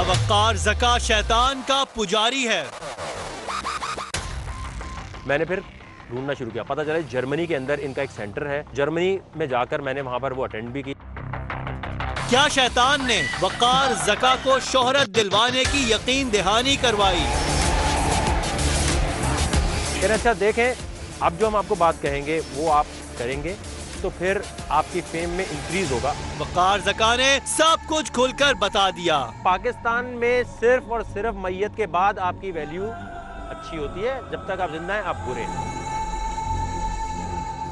वक़ार ज़का शैतान का पुजारी है। मैंने फिर ढूंढना शुरू किया, पता चला जर्मनी के अंदर इनका एक सेंटर है। जर्मनी में जाकर मैंने वहां पर वो अटेंड भी की। क्या शैतान ने वक़ार ज़का को शोहरत दिलवाने की यकीन दहानी करवाई? फिर अच्छा देखें, अब जो हम आपको बात कहेंगे वो आप करेंगे तो फिर आपकी फेम में इंक्रीज होगा। वक़ार ज़का ने सब कुछ खुलकर बता दिया। पाकिस्तान में सिर्फ और सिर्फ मैयत के बाद आपकी वैल्यू अच्छी होती है, जब तक आप जिंदा हैं आप बुरे हैं।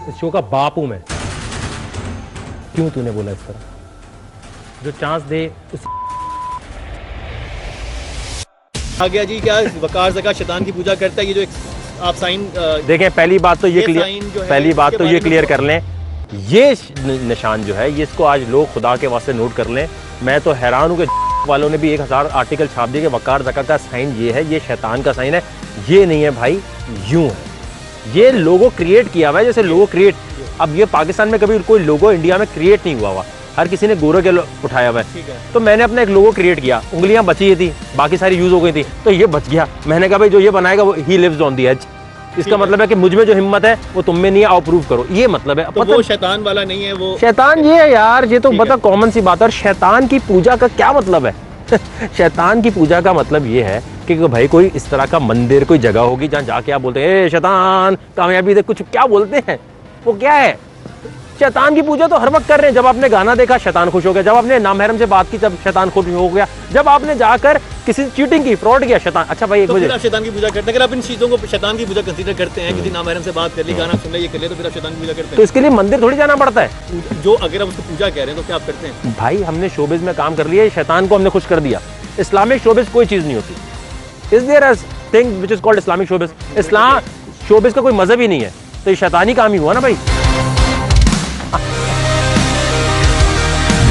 इस शो का बाप हूं मैं। क्यों तूने बोला इस तरह? जो चांस दे उस आ गया जी। क्या वक़ार ज़का शैतान की पूजा करता है? ये जो आप साइन देखें, पहली बात तो ये क्लियर कर लें, ये निशान जो है ये इसको आज लोग खुदा के वास्ते नोट कर लें। मैं तो हैरान हूं कि वालों ने भी 1000 आर्टिकल छाप दिए कि वक़ार ज़का का साइन ये है, ये शैतान का साइन है। ये नहीं है भाई, यूं है। ये लोगो क्रिएट किया हुआ है, जैसे लोगो क्रिएट। अब ये पाकिस्तान में कभी कोई लोगो इंडिया में क्रिएट नहीं हुआ, हर किसी ने गोरे के उठाया हुआ है। तो मैंने अपना एक लोगो क्रिएट किया, उंगलियां बची थी, बाकी सारी यूज हो गई थी, तो ये बच गया। मैंने कहा भाई जो ये बनाएगा वो ही लिव्स ऑन द एज। इसका मतलब है कि मुझ में जो हिम्मत है वो तुम में नहीं है, आओ प्रूव करो। ये मतलब है। तो वो शैतान वाला नहीं है, वो शैतान ये है यार, ये तो बता कॉमन सी बात है। और शैतान की पूजा का क्या मतलब है? शैतान की पूजा का मतलब ये है कि भाई कोई इस तरह का मंदिर, कोई जगह होगी जहाँ जाके आप बोलते हैं शैतान कामयाबी दे, कुछ क्या बोलते हैं, वो क्या है? शैतान की पूजा तो हर वक्त कर रहे हैं। जब आपने गाना देखा शैतान खुश हो गया, जब आपने नामहरम से बात की तब शैतान खुश हो गया, जब आपने जाकर किसी से चीटिंग की, फ्रॉड किया, शैतान। अच्छा भाई एक तो शैतान की पूजा करते हैं। अगर आप इन चीजों को शैतान की पूजा कंसीडर करते हैं, किसी नामहरम से बात कर ली, गाना सुन लिया, ये कर लिया, तो फिर आप शैतान की पूजा करते हैं। तो इसके लिए मंदिर थोड़ी जाना पड़ता है। जो अगर आप उसको पूजा कह रहे हैं तो क्या आप करते हैं? भाई हमने शोबिज में काम कर लिया, शैतान को हमने खुश कर दिया। इस्लामिक शोबिज कोई चीज नहीं होती। Is there a thing which is called Islamic showbiz? इस्लाम शोबिज का कोई मजहब ही नहीं है, तो ये शैतानी काम ही हुआ ना भाई।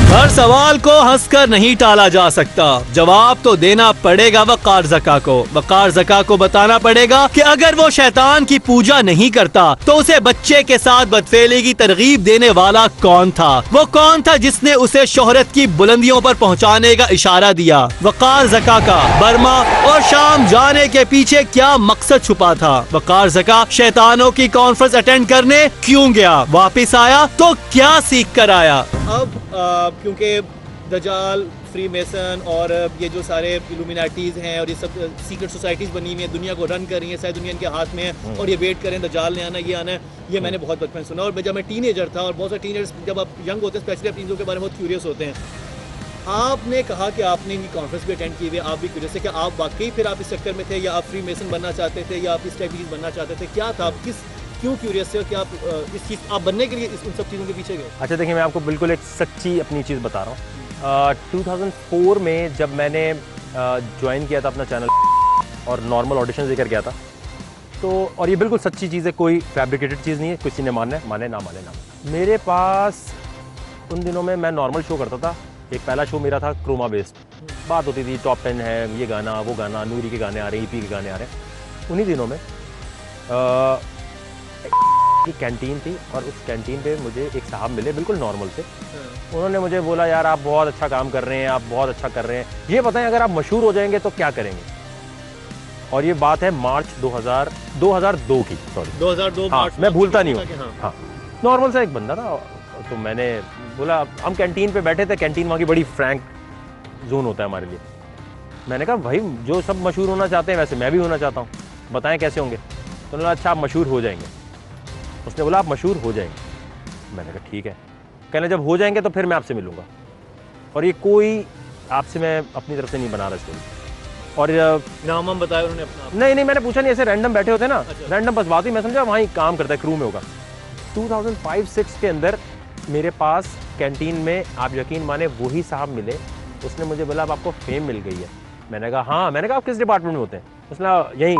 हर सवाल को हंसकर नहीं टाला जा सकता, जवाब तो देना पड़ेगा वक़ार ज़का को। वक़ार ज़का को बताना पड़ेगा कि अगर वो शैतान की पूजा नहीं करता तो उसे बच्चे के साथ बदफेली की तरगीब देने वाला कौन था? वो कौन था जिसने उसे शोहरत की बुलंदियों पर पहुंचाने का इशारा दिया? वक़ार ज़का का बर्मा और शाम जाने के पीछे क्या मकसद छुपा था? वक़ार ज़का शैतानों की कॉन्फ्रेंस अटेंड करने क्यों गया? वापिस आया तो क्या सीख कर आया? अब क्योंकि दजाल, फ्री मेसन और ये जो सारे इल्यूमिनाटीज हैं और ये सब सीक्रेट सोसाइटीज बनी हुई हैं, दुनिया को रन कर रही हैं, सारी दुनिया इनके हाथ में है और ये वेट करें दजाल ने आना, ये आना है। ये मैंने बहुत बचपन सुना। और जब मैं टीनेजर था, और बहुत सारे टीनेजर्स जब आप यंग होते हैं स्पेशली, आप चीज़ों के बारे में बहुत क्यूरियस होते हैं। आपने कहा कि आपने इनकी कॉन्फ्रेंस भी अटेंड की हुई, आप भी क्यूरियस थे। क्या आप वाकई फिर आप इस चक्कर में थे, या आप फ्री मेसन बनना चाहते थे, या आप इस टाइप की चीज़ बनना चाहते थे? क्या था? क्यों क्यूरियस थे कि आप इस चीज़ आप बनने के लिए उन सब चीज़ों के पीछे गए? अच्छा देखिए, मैं आपको बिल्कुल एक सच्ची अपनी चीज़ बता रहा हूँ। 2004 में जब मैंने ज्वाइन किया था अपना चैनल और नॉर्मल ऑडिशन देकर गया था, तो और ये बिल्कुल सच्ची चीज़ है, कोई फैब्रिकेटेड चीज़ नहीं है। किसी ने माने ना माने। मेरे पास उन दिनों में मैं नॉर्मल शो करता था। एक पहला शो मेरा था क्रोमा बेस्ड, बात होती थी टॉप 10 है, ये गाना वो गाना, नूरी के गाने आ रहे हैं, ईपी के गाने आ रहे हैं। उन्हीं दिनों में की कैंटीन थी और उस कैंटीन पे मुझे एक साहब मिले बिल्कुल नॉर्मल से। उन्होंने मुझे बोला, यार आप बहुत अच्छा काम कर रहे हैं, आप बहुत अच्छा कर रहे हैं, ये बताएं अगर आप मशहूर हो जाएंगे तो क्या करेंगे? और ये बात है मार्च 2002 की, सॉरी 2002 हाँ, मार्च। मैं भूलता नहीं हूँ। हाँ, नॉर्मल सा एक बंदा था। तो मैंने बोला, हम कैंटीन पे बैठे थे, कैंटीन वहाँ की बड़ी फ्रैंक जोन होता है हमारे लिए। मैंने कहा भाई जो सब मशहूर होना चाहते हैं वैसे मैं भी होना चाहता हूँ, बताएं कैसे होंगे? तो उन्होंने अच्छा आप मशहूर हो जाएंगे। उसने बोला आप मशहूर हो जाएंगे। मैंने कहा ठीक है। कहने जब हो जाएंगे तो फिर मैं आपसे मिलूंगा, और ये कोई आपसे मैं अपनी तरफ से नहीं बना रहा स्टोरी। और नाम हम बताया उन्होंने अपना? नहीं, मैंने पूछा नहीं, ऐसे रैंडम बैठे होते ना। अच्छा। रैंडम बस बात हुई, मैं समझा वहाँ काम करता है, क्रू में होगा। 2005-06 के अंदर मेरे पास कैंटीन में, आप यकीन माने, वही साहब मिले। उसने मुझे बोला अब आपको फेम मिल गई है। मैंने कहा हाँ। मैंने कहा आप किस डिपार्टमेंट में होते हैं? उसने यहीं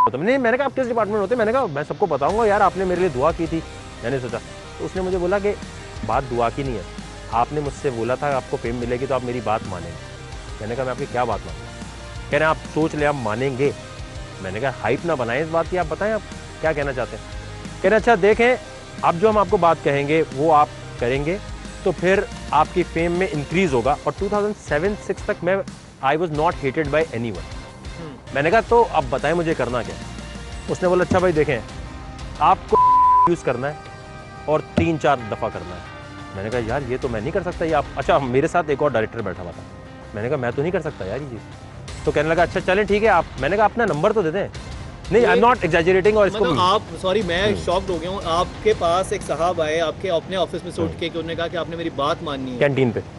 नहीं। मैंने कहा आप किस डिपार्टमेंट में होते हैं? मैंने कहा मैं सबको बताऊंगा यार, आपने मेरे लिए दुआ की थी। मैंने सोचा, तो उसने मुझे बोला कि बात दुआ की नहीं है, आपने मुझसे बोला था आपको फेम मिलेगी तो आप मेरी बात मानेंगे। मैंने कहा मैं आपकी क्या बात मानूँ? कह रहे आप सोच ले आप मानेंगे। मैंने कहा हाइप ना बनाएं इस बात की, आप बताएं आप क्या कहना चाहते हैं? कह रहे अच्छा देखें, अब जो हम आपको बात कहेंगे वो आप करेंगे तो फिर आपकी फेम में इंक्रीज होगा। और 2007-6 तक मैं I was not hated by any one. मैंने कहा तो अब बताएं मुझे करना क्या। उसने बोला अच्छा भाई देखें, आपको यूज़ करना है और 3-4 दफ़ा करना है। मैंने कहा यार ये तो मैं नहीं कर सकता ये आप। अच्छा मेरे साथ एक और डायरेक्टर बैठा हुआ था, मैंने कहा मैं तो नहीं कर सकता यार ये चीज़। तो कहने लगा अच्छा चलें ठीक है आप, मैंने कहा अपना नंबर तो दे दें। नहीं आई एम नॉट एग्जैजरेटिंग। और इसको मतलब आप सॉरी मैं शॉक्ड हो गया हूँ, आपके पास एक साहब आए आपके अपने ऑफिस में से उठ के उन्होंने कहा कि आपने मेरी बात माननी है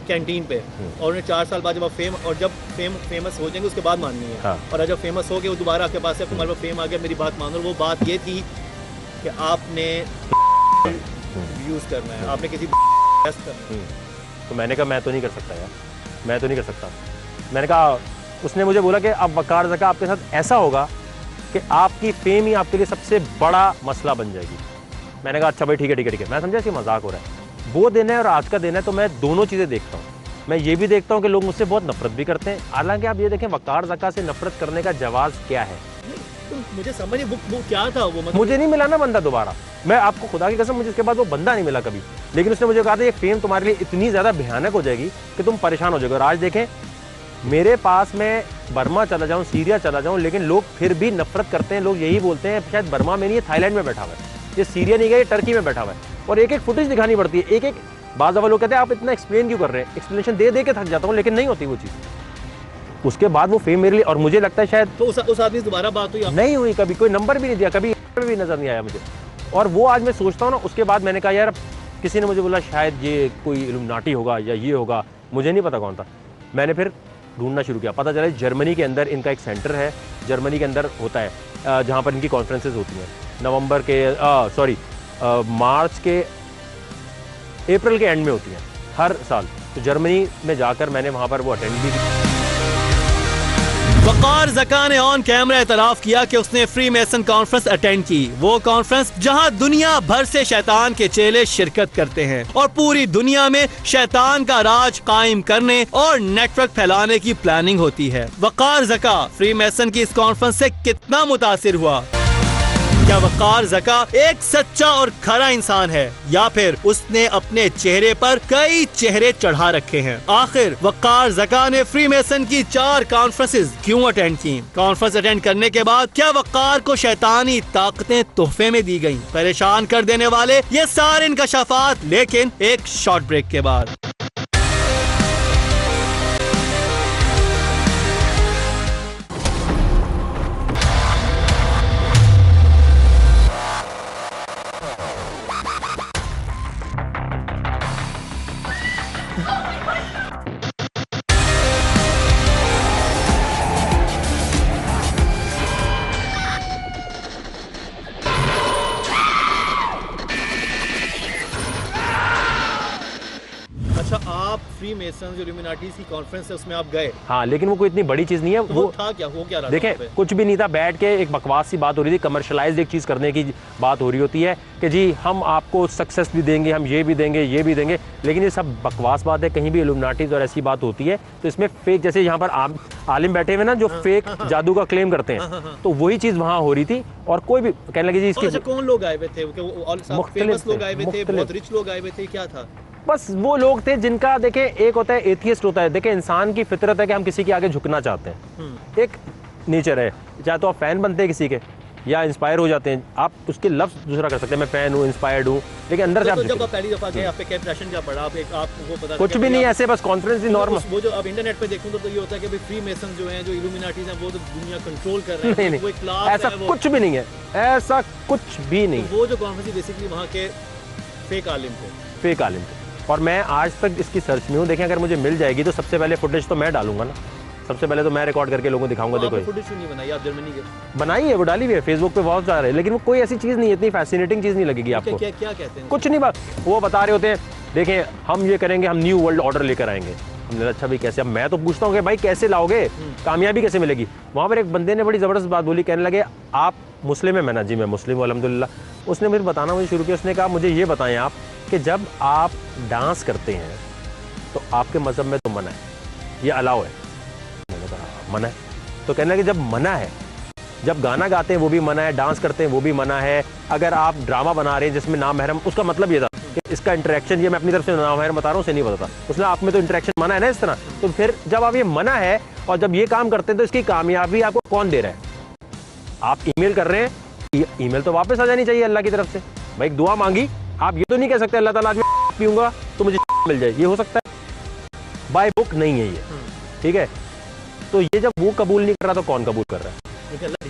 कैंटीन पे और उन्हें 4 साल बाद जब आप फेमस हो जाएंगे उसके बाद माननी है। हाँ। और जब फेमस हो गए वो दोबारा आपके पास है, तुम्हारे पास फेम आ गया, मेरी बात मानो। वो बात ये थी कि आपने यूज करना है, आपने किसी करना है। तो मैंने कहा मैं तो नहीं कर सकता यार, मैं तो नहीं कर सकता। मैंने कहा, उसने मुझे बोला कि अब वकार ज़का आपके साथ ऐसा होगा कि आपकी फेम ही आपके लिए सबसे बड़ा मसला बन जाएगी। मैंने कहा अच्छा भाई ठीक है। मैं समझा इसकी मजाक हो रहा है। वो दिन है और आज का दिन है, तो मैं दोनों चीज़ें देखता हूँ। मैं ये भी देखता हूँ कि लोग मुझसे बहुत नफरत भी करते हैं। हालांकि आप ये देखें वकार ज़का से नफरत करने का जवाब क्या है। तो मुझे समझ वो क्या था वो, मतलब मुझे नहीं मिला ना बंदा दोबारा। मैं आपको खुदा की कसम मुझे इसके बाद वो बंदा नहीं मिला कभी। लेकिन उसने मुझे कहा था ये फेम तुम्हारे लिए इतनी ज़्यादा भयानक हो जाएगी कि तुम परेशान हो जाओगे। और आज देखें मेरे पास मैं बर्मा चला जाऊं, सीरिया चला जाऊं, लेकिन लोग फिर भी नफरत करते हैं। लोग यही बोलते हैं शायद बर्मा में नहीं है, थाईलैंड में बैठा हुआ है, ये सीरिया नहीं गया, ये टर्की में बैठा हुआ है। और एक एक फुटेज दिखानी पड़ती है, एक एक बाज़ दफ़ा लोग कहते हैं आप इतना एक्सप्लेन क्यों कर रहे हैं। एक्सप्लेनेशन दे के थक जाता हूँ, लेकिन नहीं होती वो चीज़। उसके बाद वो फेम मेरे लिए, और मुझे लगता है शायद तो उस आदमी से दोबारा बात हुई नहीं हुई कभी, कोई नंबर भी नहीं दिया, कभी भी नज़र नहीं आया मुझे। और वो आज मैं सोचता हूँ ना, उसके बाद मैंने कहा यार किसी ने मुझे बोला शायद ये कोई इल्यूमिनाटी होगा या ये होगा, मुझे नहीं पता कौन था। मैंने फिर ढूंढना शुरू किया, पता चला जर्मनी के अंदर इनका एक सेंटर है, जर्मनी के अंदर होता है जहाँ पर इनकी कॉन्फ्रेंसेज होती हैं नवंबर के मार्च के अप्रैल के एंड में होती हैं हर साल। तो जर्मनी में जाकर मैंने वहाँ पर वो अटेंड भी की। वकार ज़का ने ऑन कैमरा एतराफ़ किया कि उसने फ्री मेसन कॉन्फ्रेंस अटेंड की। वो कॉन्फ्रेंस जहां दुनिया भर से शैतान के चेले शिरकत करते हैं और पूरी दुनिया में शैतान का राज कायम करने और नेटवर्क फैलाने की प्लानिंग होती है। वकार ज़का फ्री मेसन की इस कॉन्फ्रेंस से कितना मुतासिर हुआ? क्या वकार ज़का एक सच्चा और खरा इंसान है या फिर उसने अपने चेहरे पर कई चेहरे चढ़ा रखे हैं? आखिर वकार ज़का ने फ्री मेसन की 4 कॉन्फ्रेंसेस क्यों अटेंड की? कॉन्फ्रेंस अटेंड करने के बाद क्या वकार को शैतानी ताकतें तोहफे में दी गईं? परेशान कर देने वाले ये सारे इंकशाफात, लेकिन एक शॉर्ट ब्रेक के बाद। अच्छा आप फ्री मेसन्स इल्यूमिनाटीज की कॉन्फ्रेंस है उसमें आप गए? हाँ, लेकिन वो कोई इतनी बड़ी चीज़ नहीं है। तो वो था क्या, वो क्या रहा? देखें कुछ भी नहीं था, बैठ के एक बकवास सी बात हो रही थी, कमर्शलाइज एक चीज़ करने की बात हो रही होती है कि जी हम आपको सक्सेस भी देंगे, हम ये भी देंगे, ये भी देंगे, लेकिन ये सब बकवास बात है। कहीं भी इल्यूमिनाटीज और ऐसी बात होती है तो इसमें फेक, जैसे यहाँ पर आलिम बैठे हुए ना जो फेक जादू का क्लेम करते हैं, तो वही चीज़ वहाँ हो रही थी। और कोई भी कहने लगे जी इसकी। कौन लोग आए हुए थे? फेमस लोग आए हुए थे, बहुत रिच लोग आए हुए थे, क्या था? बस वो लोग थे जिनका देखें, एक होता है एथियस्ट होता है, देखें इंसान की फितरत है कि हम किसी के आगे झुकना चाहते हैं, एक नेचर है। चाहे तो आप फैन बनते हैं किसी के या इंस्पायर हो जाते हैं, आप उसके लफ्ज़ दूसरा कर सकते हैं, मैं फैन हूँ, इंस्पायर्ड हूँ, लेकिन अंदर से आप जब आप पहली दफा गए आप पे क्या इंप्रेशन क्या पड़ा? आपको पता कुछ भी नहीं, ऐसे बस कॉन्फ्रेंस ही नॉर्मल। वो जो आप इंटरनेट पे देखूं तो ये होता है कि फ्री मेसन जो हैं, जो इल्यूमिनाटीज हैं, वो तो दुनिया कंट्रोल कर रहे हैं, वो एक क्लास है, ऐसा कुछ भी नहीं है, ऐसा कुछ भी नहीं। वो जो कॉन्फ्रेंस बेसिकली वहाँ के फेक आलिम थे, फेक आलिम थे। और मैं आज तक इसकी सर्च में हूँ। देखें अगर मुझे मिल जाएगी तो सबसे पहले फुटेज तो मैं डालूंगा ना, सबसे पहले तो मैं रिकॉर्ड करके लोगों को दिखाऊंगा। तो देखो फुटेज नहीं बनाई आप जर्मनी के? बनाई है, वो डाली हुई है फेसबुक पे, बहुत जा रहे हैं, लेकिन वो कोई ऐसी चीज़ नहीं है, इतनी फैसिनेटिंग चीज़ नहीं लगेगी आपको। क्या कहते हैं? कुछ नहीं, बात वो बता रहे होते हैं देखें हम ये करेंगे, हम न्यू वर्ल्ड ऑर्डर लेकर आएंगे। हमने अच्छा भाई कैसे? अब मैं तो पूछता हूँ कि भाई कैसे लाओगे, कामयाबी कैसे मिलेगी? वहाँ पर एक बंदे ने बड़ी ज़बरदस्त बात बोली, कहने लगे आप मुस्लिम है? मैंने जी मैं मुस्लिम हूँ अल्हम्दुलिल्लाह। उसने मुझे बताना मुझे शुरू किया, उसने कहा मुझे ये बताएं आप कि जब आप डांस करते हैं तो आपके मज़हब में तो मना है, ये अलाउ है? मैंने कहा मना है। तो कहने लगे जब मना है, जब गाना गाते हैं वो भी मना है, डांस करते हैं वो भी मना है, अगर आप ड्रामा बना रहे हैं जिसमें नाम महरम, उसका मतलब ये था कि इसका इंटरेक्शन, ये मैं अपनी तरफ से नामाहिर बता रहा हूँ, उसे नहीं बताता। उसने आप में तो इंटरेक्शन मना है ना इस तरह। तो फिर जब आप ये मना है और जब ये काम करते हैं तो इसकी कामयाबी आपको कौन दे रहा है? आप ईमेल कर रहे हैं, ईमेल तो वापस आ जानी चाहिए अल्लाह की तरफ से। भाई एक दुआ मांगी, आप ये तो नहीं कह सकते अल्लाह ताला आज मैं पीऊंगा तो मुझे मिल जाए, ये हो सकता है? बाय बुक नहीं है ये, ठीक है। तो ये जब वो कबूल नहीं कर रहा तो कौन कबूल कर रहा है?